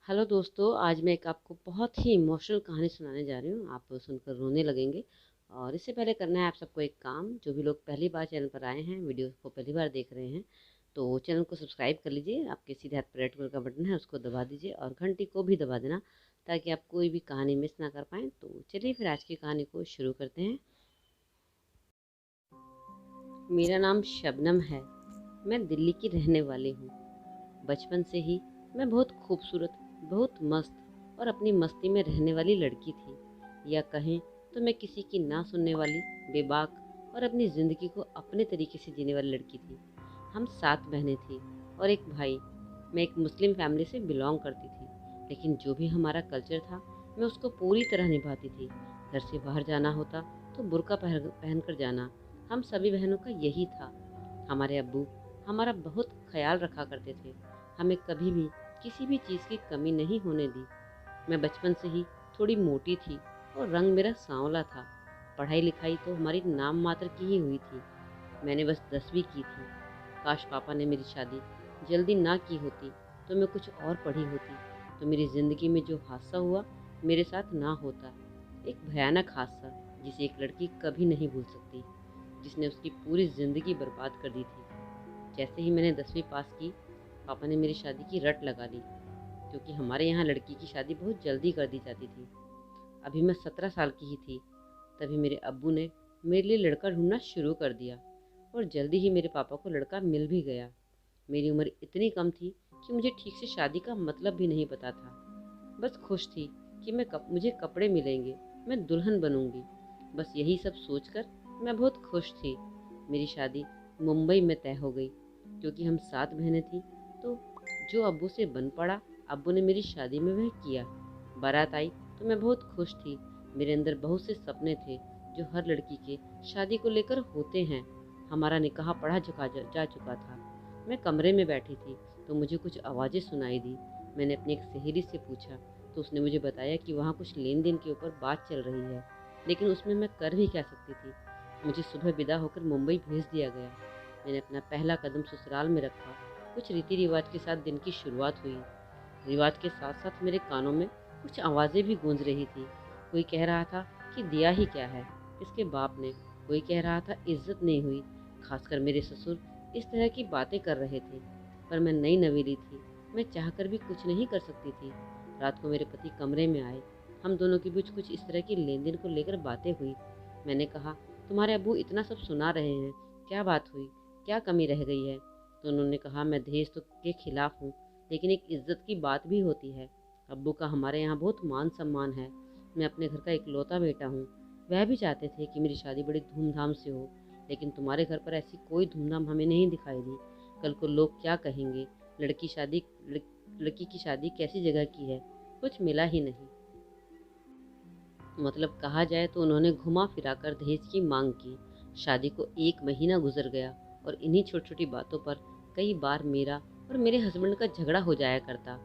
Hello दोस्तों, आज मैं एक आपको बहुत ही इमोशनल कहानी सुनाने जा रही हूँ। आप सुनकर रोने लगेंगे। और इससे पहले करना है आप सबको एक काम। जो भी लोग पहली बार चैनल पर आए हैं, वीडियो को पहली बार देख रहे हैं, तो चैनल को सब्सक्राइब कर लीजिए। आपके सीधे हाथ पर रेड कलर का बटन है, उसको दबा दीजिए और घंटी को भी दबा देना, ताकि आप कोई भी कहानी मिस ना कर पाएँ। तो चलिए फिर आज की कहानी को शुरू करते हैं। मेरा नाम शबनम है। मैं दिल्ली की रहने वाली हूँ। बचपन से ही मैं बहुत खूबसूरत, बहुत मस्त और अपनी मस्ती में रहने वाली लड़की थी, या कहें तो मैं किसी की ना सुनने वाली, बेबाक और अपनी ज़िंदगी को अपने तरीके से जीने वाली लड़की थी। हम 7 बहनें थी और एक भाई। मैं एक मुस्लिम फैमिली से बिलोंग करती थी, लेकिन जो भी हमारा कल्चर था, मैं उसको पूरी तरह निभाती थी। घर से बाहर जाना होता तो बुर्का पहन कर जाना। हम सभी बहनों का यही था। हमारे अब्बू हमारा बहुत ख्याल रखा करते थे। हमें कभी भी किसी भी चीज़ की कमी नहीं होने दी। मैं बचपन से ही थोड़ी मोटी थी और रंग मेरा सांवला था। पढ़ाई लिखाई तो हमारी नाम मात्र की ही हुई थी। मैंने बस 10वीं की थी। काश पापा ने मेरी शादी जल्दी ना की होती, तो मैं कुछ और पढ़ी होती, तो मेरी ज़िंदगी में जो हादसा हुआ मेरे साथ ना होता। एक भयानक हादसा जिसे एक लड़की कभी नहीं भूल सकती, जिसने उसकी पूरी ज़िंदगी बर्बाद कर दी थी। जैसे ही मैंने 10वीं पास की, पापा ने मेरी शादी की रट लगा ली, क्योंकि हमारे यहाँ लड़की की शादी बहुत जल्दी कर दी जाती थी। अभी मैं 17 साल की ही थी, तभी मेरे अब्बू ने मेरे लिए लड़का ढूंढना शुरू कर दिया और जल्दी ही मेरे पापा को लड़का मिल भी गया। मेरी उम्र इतनी कम थी कि मुझे ठीक से शादी का मतलब भी नहीं पता था। बस खुश थी कि मुझे कपड़े मिलेंगे, मैं दुल्हन बनूंगी। बस यही सब सोचकर मैं बहुत खुश थी। मेरी शादी मुंबई में तय हो गई। क्योंकि हम 7 बहनें थीं, तो जो अब्बू से बन पड़ा, अब्बू ने मेरी शादी में वह किया। बारात आई तो मैं बहुत खुश थी। मेरे अंदर बहुत से सपने थे, जो हर लड़की के शादी को लेकर होते हैं। हमारा निकाह पढ़ा जा चुका था। मैं कमरे में बैठी थी तो मुझे कुछ आवाज़ें सुनाई दी। मैंने अपनी एक सहेली से पूछा तो उसने मुझे बताया कि वहाँ कुछ लेन देन के ऊपर बात चल रही है, लेकिन उसमें मैं कर भी क्या सकती थी। मुझे सुबह विदा होकर मुंबई भेज दिया गया। मैंने अपना पहला कदम ससुराल में रखा। कुछ रीति रिवाज के साथ दिन की शुरुआत हुई। रिवाज के साथ साथ मेरे कानों में कुछ आवाज़ें भी गूंज रही थी। कोई कह रहा था कि दिया ही क्या है, इसके बाप ने। कोई कह रहा था इज्जत नहीं हुई। खासकर मेरे ससुर इस तरह की बातें कर रहे थे। पर मैं नई नवेली थी, मैं चाहकर भी कुछ नहीं कर सकती थी। रात को मेरे पति कमरे में आए। हम दोनों के बीच कुछ इस तरह की लेन देन को लेकर बातें हुई। मैंने कहा, तुम्हारे अब्बू इतना सब सुना रहे हैं, क्या बात हुई, क्या कमी रह गई है? तो उन्होंने कहा, मैं दहेज तो के खिलाफ हूँ, लेकिन एक इज्जत की बात भी होती है। अब्बू का हमारे यहाँ बहुत मान सम्मान है। मैं अपने घर का इकलौता बेटा हूँ। वह भी चाहते थे कि मेरी शादी बड़ी धूमधाम से हो, लेकिन तुम्हारे घर पर ऐसी कोई धूमधाम हमें नहीं दिखाई दी। कल को लोग क्या कहेंगे? लड़की की शादी कैसी जगह की है? कुछ मिला ही नहीं। मतलब कहा जाए तो उन्होंने घुमा फिराकर दहेज की मांग की। शादी को 1 महीना गुजर गया और इन्हीं छोटी छोटी बातों पर कई बार मेरा और मेरे हस्बैंड का झगड़ा हो जाया करता।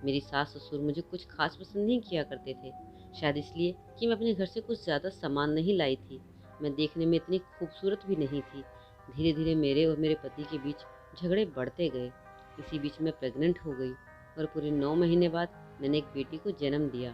मेरी सास ससुर मुझे कुछ खास पसंद नहीं किया करते थे, शायद इसलिए कि मैं अपने घर से कुछ ज़्यादा सामान नहीं लाई थी। मैं देखने में इतनी खूबसूरत भी नहीं थी। धीरे धीरे मेरे और मेरे पति के बीच झगड़े बढ़ते गए। इसी बीच मैं प्रेग्नेंट हो गई और पूरे 9 महीने बाद मैंने एक बेटी को जन्म दिया।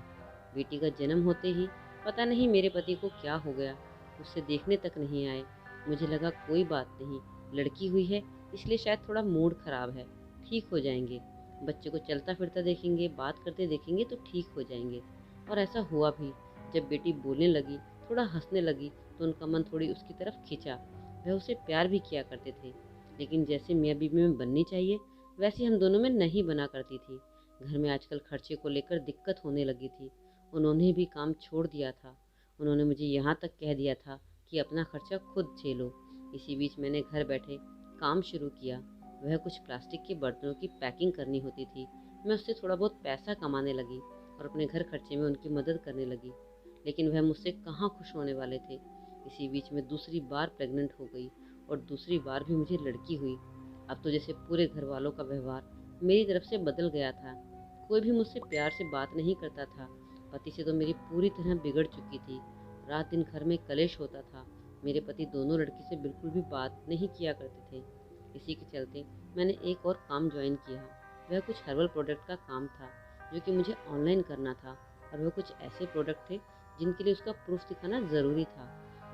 बेटी का जन्म होते ही पता नहीं मेरे पति को क्या हो गया, उसे देखने तक नहीं आए। मुझे लगा कोई बात नहीं, लड़की हुई है इसलिए शायद थोड़ा मूड खराब है, ठीक हो जाएंगे। बच्चे को चलता फिरता देखेंगे, बात करते देखेंगे तो ठीक हो जाएंगे। और ऐसा हुआ भी। जब बेटी बोलने लगी, थोड़ा हंसने लगी, तो उनका मन थोड़ी उसकी तरफ खिंचा। वह उसे प्यार भी किया करते थे, लेकिन जैसे मियाँ बीवी में बननी चाहिए वैसे हम दोनों में नहीं बना करती थी। घर में आजकल खर्चे को लेकर दिक्कत होने लगी थी। उन्होंने भी काम छोड़ दिया था। उन्होंने मुझे यहाँ तक कह दिया था कि अपना खर्चा खुद झेलो। इसी बीच मैंने घर बैठे काम शुरू किया। वह कुछ प्लास्टिक के बर्तनों की पैकिंग करनी होती थी। मैं उससे थोड़ा बहुत पैसा कमाने लगी और अपने घर खर्चे में उनकी मदद करने लगी, लेकिन वह मुझसे कहाँ खुश होने वाले थे। इसी बीच में दूसरी बार प्रेग्नेंट हो गई और दूसरी बार भी मुझे लड़की हुई। अब तो जैसे पूरे घर वालों का व्यवहार मेरी तरफ से बदल गया था। कोई भी मुझसे प्यार से बात नहीं करता था। पति से तो मेरी पूरी तरह बिगड़ चुकी थी। रात दिन घर में कलेश होता था। मेरे पति दोनों लड़की से बिल्कुल भी बात नहीं किया करते थे। इसी के चलते मैंने एक और काम ज्वाइन किया। वह कुछ हर्बल प्रोडक्ट का काम था। जो कि मुझे ऑनलाइन करना था, और वो कुछ ऐसे प्रोडक्ट थे जिनके लिए उसका प्रूफ दिखाना ज़रूरी था।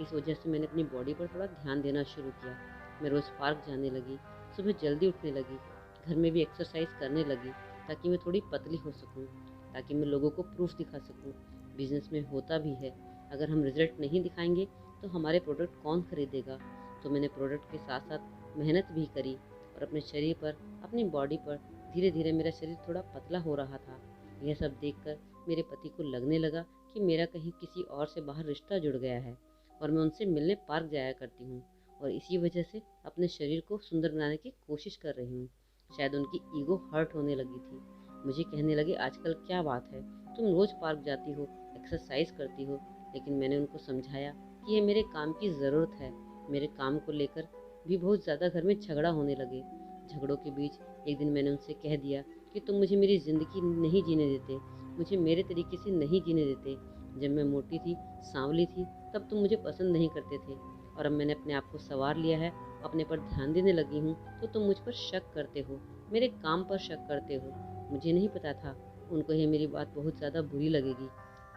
इस वजह से मैंने अपनी बॉडी पर थोड़ा ध्यान देना शुरू किया। मैं रोज़ पार्क जाने लगी, सुबह जल्दी उठने लगी, घर में भी एक्सरसाइज करने लगी ताकि मैं थोड़ी पतली हो सकूं, ताकि मैं लोगों को प्रूफ दिखा सकूं। बिजनेस में होता भी है, अगर हम रिजल्ट नहीं दिखाएंगे तो हमारे प्रोडक्ट कौन खरीदेगा। तो मैंने प्रोडक्ट के साथ साथ मेहनत भी करी, और अपने शरीर पर, अपनी बॉडी पर धीरे धीरे मेरा शरीर थोड़ा पतला हो रहा था। यह सब देखकर मेरे पति को लगने लगा कि मेरा कहीं किसी और से बाहर रिश्ता जुड़ गया है, और मैं उनसे मिलने पार्क जाया करती हूँ, और इसी वजह से अपने शरीर को सुंदर बनाने की कोशिश कर रही हूँ। शायद उनकी ईगो हर्ट होने लगी थी। मुझे कहने लगे, आजकल क्या बात है, तुम रोज़ पार्क जाती हो, एक्सरसाइज करती हो। लेकिन मैंने उनको समझाया कि ये मेरे काम की ज़रूरत है। मेरे काम को लेकर भी बहुत ज़्यादा घर में झगड़ा होने लगे। झगड़ों के बीच एक दिन मैंने उनसे कह दिया कि तुम मुझे मेरी ज़िंदगी नहीं जीने देते, मुझे मेरे तरीके से नहीं जीने देते। जब मैं मोटी थी, सांवली थी, तब तुम मुझे पसंद नहीं करते थे, और अब मैंने अपने आप को संवार लिया है, अपने पर ध्यान देने लगी हूँ, तो तुम मुझ पर शक करते हो, मेरे काम पर शक करते हो। मुझे नहीं पता था उनको ये मेरी बात बहुत ज़्यादा बुरी लगेगी,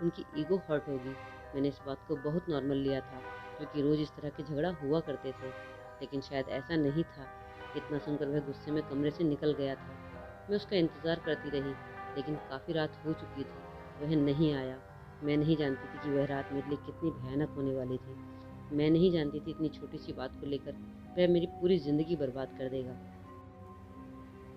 उनकी ईगो हर्ट होगी। मैंने इस बात को बहुत नॉर्मल लिया था, क्योंकि रोज़ इस तरह के झगड़ा हुआ करते थे। लेकिन शायद ऐसा नहीं था। इतना सुनकर वह गुस्से में कमरे से निकल गया था। मैं उसका इंतज़ार करती रही, लेकिन काफ़ी रात हो चुकी थी, वह नहीं आया। मैं नहीं जानती थी कि वह रात मेरे लिए कितनी भयानक होने वाली थी। मैं नहीं जानती थी इतनी छोटी सी बात को लेकर वह मेरी पूरी ज़िंदगी बर्बाद कर देगा।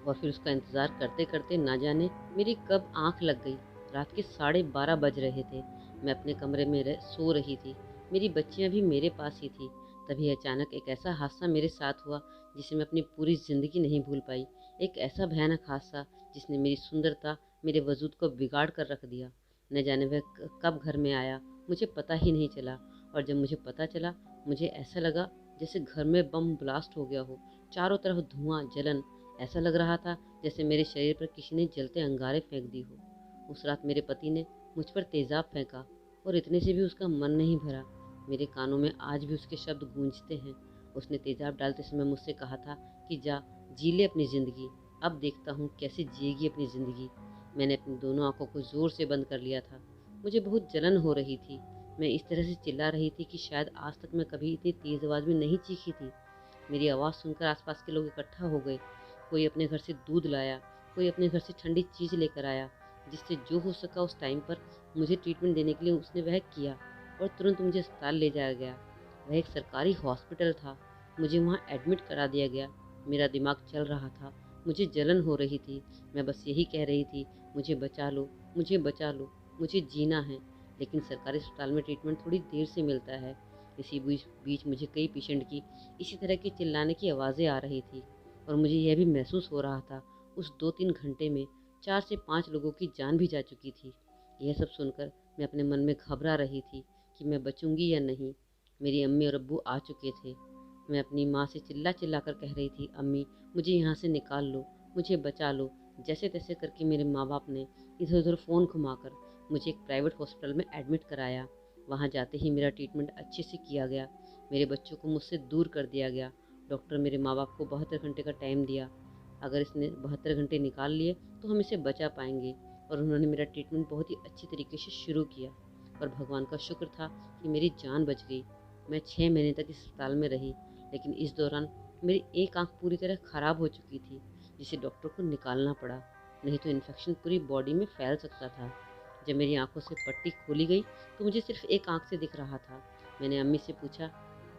और फिर उसका इंतज़ार करते करते ना जाने मेरी कब आँख लग गई। रात के 12:30 बज रहे थे। मैं अपने कमरे में सो रही थी। मेरी बच्चियाँ भी मेरे पास ही थी। तभी अचानक एक ऐसा हादसा मेरे साथ हुआ जिसे मैं अपनी पूरी ज़िंदगी नहीं भूल पाई। एक ऐसा भयानक हादसा जिसने मेरी सुंदरता, मेरे वजूद को बिगाड़ कर रख दिया। न जाने वह कब घर में आया, मुझे पता ही नहीं चला। और जब मुझे पता चला, मुझे ऐसा लगा जैसे घर में बम ब्लास्ट हो गया हो। चारों तरफ धुआं, जलन। ऐसा लग रहा था जैसे मेरे शरीर पर किसी ने जलते अंगारे फेंक दी हो। उस रात मेरे पति ने मुझ पर तेजाब फेंका, और इतने से भी उसका मन नहीं भरा। मेरे कानों में आज भी उसके शब्द गूंजते हैं। उसने तेजाब डालते समय मुझसे कहा था कि जा, जी ले अपनी ज़िंदगी, अब देखता हूँ कैसे जिएगी अपनी ज़िंदगी। मैंने अपनी दोनों आंखों को ज़ोर से बंद कर लिया था। मुझे बहुत जलन हो रही थी। मैं इस तरह से चिल्ला रही थी कि शायद आज तक मैं कभी इतनी तेज़ आवाज़ में नहीं चीखी थी। मेरी आवाज़ सुनकर आसपास के लोग इकट्ठा हो गए। कोई अपने घर से दूध लाया, कोई अपने घर से ठंडी चीज़ लेकर आया। जिससे जो हो सका उस टाइम पर मुझे ट्रीटमेंट देने के लिए उसने वह किया, और तुरंत मुझे अस्पताल ले जाया गया। वह एक सरकारी हॉस्पिटल था। मुझे वहाँ एडमिट करा दिया गया। मेरा दिमाग चल रहा था, मुझे जलन हो रही थी। मैं बस यही कह रही थी, मुझे बचा लो, मुझे बचा लो, मुझे जीना है। लेकिन सरकारी अस्पताल में ट्रीटमेंट थोड़ी देर से मिलता है। इसी बीच बीच मुझे कई पेशेंट की इसी तरह की चिल्लाने की आवाज़ें आ रही थी, और मुझे यह भी महसूस हो रहा था उस 2-3 घंटे में 4 से 5 लोगों की जान भी जा चुकी थी। यह सब सुनकर मैं अपने मन में घबरा रही थी कि मैं बचूंगी या नहीं। मेरी अम्मी और अब्बू आ चुके थे। मैं अपनी माँ से चिल्ला चिल्ला कर कह रही थी, अम्मी मुझे यहाँ से निकाल लो, मुझे बचा लो। जैसे तैसे करके मेरे माँ बाप ने इधर उधर फ़ोन घुमाकर मुझे एक प्राइवेट हॉस्पिटल में एडमिट कराया। वहाँ जाते ही मेरा ट्रीटमेंट अच्छे से किया गया। मेरे बच्चों को मुझसे दूर कर दिया गया। डॉक्टर मेरे माँ बाप को 72 घंटे का टाइम दिया। अगर इसने 72 घंटे निकाल लिए तो हम इसे बचा पाएंगे। और उन्होंने मेरा ट्रीटमेंट बहुत ही अच्छी तरीके से शुरू किया, और भगवान का शुक्र था कि मेरी जान बच गई। मैं 6 महीने तक इस अस्पताल में रही, लेकिन इस दौरान मेरी एक आंख पूरी तरह ख़राब हो चुकी थी, जिसे डॉक्टर को निकालना पड़ा, नहीं तो इन्फेक्शन पूरी बॉडी में फैल सकता था। जब मेरी आंखों से पट्टी खोली गई तो मुझे सिर्फ एक आंख से दिख रहा था। मैंने अम्मी से पूछा,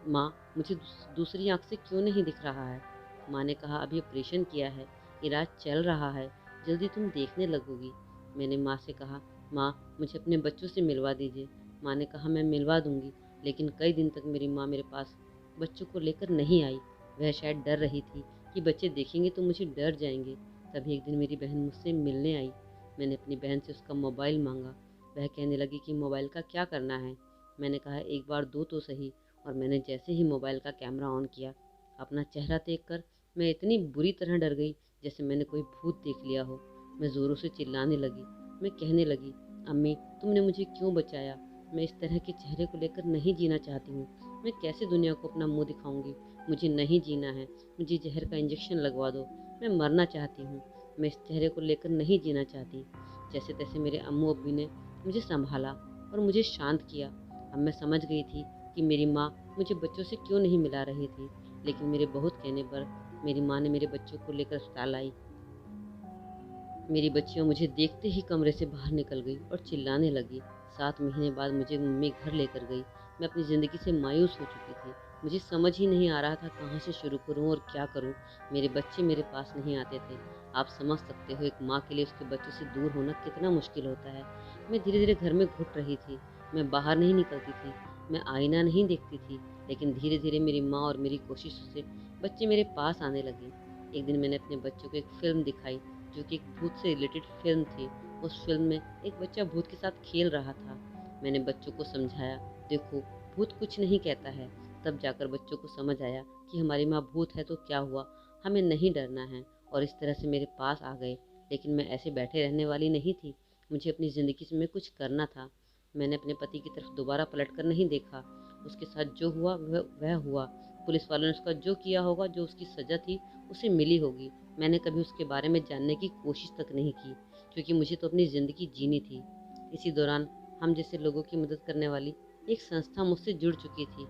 माँ मुझे दूसरी आंख से क्यों नहीं दिख रहा है? माँ ने कहा, अभी ऑपरेशन किया है, इलाज चल रहा है, जल्दी तुम देखने लगोगी। मैंने माँ से कहा, माँ मुझे अपने बच्चों से मिलवा दीजिए। माँ ने कहा, मैं मिलवा दूँगी। लेकिन कई दिन तक मेरी माँ मेरे पास बच्चों को लेकर नहीं आई। वह शायद डर रही थी कि बच्चे देखेंगे तो मुझे डर जाएंगे। तभी एक दिन मेरी बहन मुझसे मिलने आई। मैंने अपनी बहन से उसका मोबाइल मांगा। वह कहने लगी कि मोबाइल का क्या करना है। मैंने कहा, एक बार दो तो सही। और मैंने जैसे ही मोबाइल का कैमरा ऑन किया, अपना चेहरा देखकर मैं इतनी बुरी तरह डर गई जैसे मैंने कोई भूत देख लिया हो। मैं ज़ोरों से चिल्लाने लगी। मैं कहने लगी, अम्मी तुमने मुझे क्यों बचाया? मैं इस तरह के चेहरे को लेकर नहीं जीना चाहती हूँ। मैं कैसे दुनिया को अपना मुंह दिखाऊंगी? मुझे नहीं जीना है। मुझे जहर का इंजेक्शन लगवा दो। मैं मरना चाहती हूँ। मैं इस चेहरे को लेकर नहीं जीना चाहती। जैसे तैसे मेरे अम्मू अब्बी ने मुझे संभाला और मुझे शांत किया। अब मैं समझ गई थी कि मेरी माँ मुझे बच्चों से क्यों नहीं मिला रही थी, लेकिन मेरे बहुत कहने पर मेरी माँ ने मेरे बच्चों को लेकर अस्पताल आई। मेरी बच्चियाँ मुझे देखते ही कमरे से बाहर निकल गई और चिल्लाने लगी। 7 महीने बाद मुझे मम्मी घर लेकर गई। मैं अपनी ज़िंदगी से मायूस हो चुकी थी। मुझे समझ ही नहीं आ रहा था कहाँ से शुरू करूँ और क्या करूँ। मेरे बच्चे मेरे पास नहीं आते थे। आप समझ सकते हो एक माँ के लिए उसके बच्चों से दूर होना कितना मुश्किल होता है। मैं धीरे धीरे घर में घुट रही थी। मैं बाहर नहीं निकलती थी। मैं आईना नहीं देखती थी। लेकिन धीरे धीरे मेरी माँ और मेरी कोशिशों से बच्चे मेरे पास आने लगे। एक दिन मैंने अपने बच्चों को एक फ़िल्म दिखाई, जो कि एक भूत से रिलेटेड फ़िल्म थी। उस फ़िल्म में एक बच्चा भूत के साथ खेल रहा था। मैंने बच्चों को समझाया, देखो भूत कुछ नहीं कहता है। तब जाकर बच्चों को समझ आया कि हमारी माँ भूत है तो क्या हुआ, हमें नहीं डरना है। और इस तरह से मेरे पास आ गए। लेकिन मैं ऐसे बैठे रहने वाली नहीं थी। मुझे अपनी ज़िंदगी में कुछ करना था। मैंने अपने पति की तरफ दोबारा पलट कर नहीं देखा। उसके साथ जो हुआ वह हुआ। पुलिस वालों ने उसका जो किया होगा, जो उसकी सज़ा थी उसे मिली होगी। मैंने कभी उसके बारे में जानने की कोशिश तक नहीं की, क्योंकि मुझे तो अपनी ज़िंदगी जीनी थी। इसी दौरान हम जैसे लोगों की मदद करने वाली एक संस्था मुझसे जुड़ चुकी थी,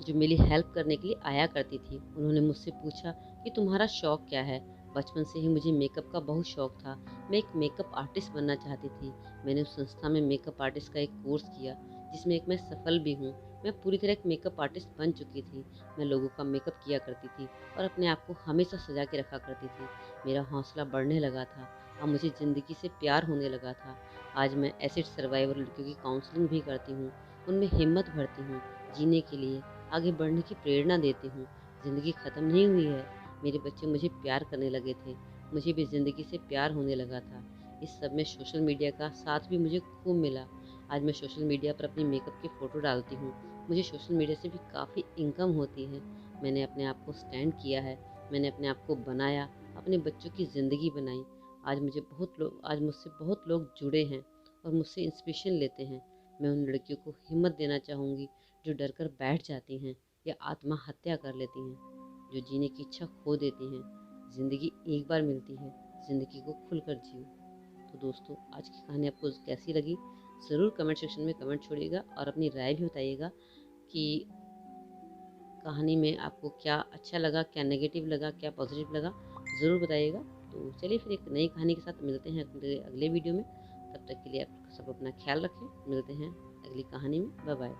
जो मेरी हेल्प करने के लिए आया करती थी। उन्होंने मुझसे पूछा कि तुम्हारा शौक़ क्या है। बचपन से ही मुझे मेकअप का बहुत शौक़ था। मैं एक मेकअप आर्टिस्ट बनना चाहती थी। मैंने उस संस्था में मेकअप आर्टिस्ट का एक कोर्स किया, जिसमें एक मैं सफल भी हूँ। मैं पूरी तरह एक मेकअप आर्टिस्ट बन चुकी थी। मैं लोगों का मेकअप किया करती थी और अपने आप को हमेशा सजा के रखा करती थी। मेरा हौसला बढ़ने लगा था। अब मुझे ज़िंदगी से प्यार होने लगा था। आज मैं एसिड सर्वाइवर लड़कियों की काउंसलिंग भी करती हूँ। उनमें हिम्मत भरती हूँ जीने के लिए, आगे बढ़ने की प्रेरणा देती हूँ। ज़िंदगी ख़त्म नहीं हुई है। मेरे बच्चे मुझे प्यार करने लगे थे। मुझे भी ज़िंदगी से प्यार होने लगा था। इस सब में सोशल मीडिया का साथ भी मुझे खूब मिला। आज मैं सोशल मीडिया पर अपनी मेकअप की फ़ोटो डालती हूँ। मुझे सोशल मीडिया से भी काफ़ी इनकम होती है। मैंने अपने आप को स्टैंड किया है। मैंने अपने आप को बनाया, अपने बच्चों की ज़िंदगी बनाई। आज मुझसे बहुत लोग जुड़े हैं और मुझसे इंस्पिरेशन लेते हैं। मैं उन लड़कियों को हिम्मत देना चाहूँगी जो डर कर बैठ जाती हैं या आत्महत्या कर लेती हैं, जो जीने की इच्छा खो देती हैं। ज़िंदगी एक बार मिलती है, ज़िंदगी को खुलकर जियो। तो दोस्तों, आज की कहानी आपको कैसी लगी ज़रूर कमेंट सेक्शन में कमेंट छोड़िएगा और अपनी राय भी बताइएगा कि कहानी में आपको क्या अच्छा लगा, क्या नेगेटिव लगा, क्या पॉजिटिव लगा, ज़रूर बताइएगा। तो चलिए फिर एक नई कहानी के साथ मिलते हैं अगले वीडियो में। तब तक के लिए आप सब अपना ख्याल रखें। मिलते हैं अगली कहानी में। Bye bye.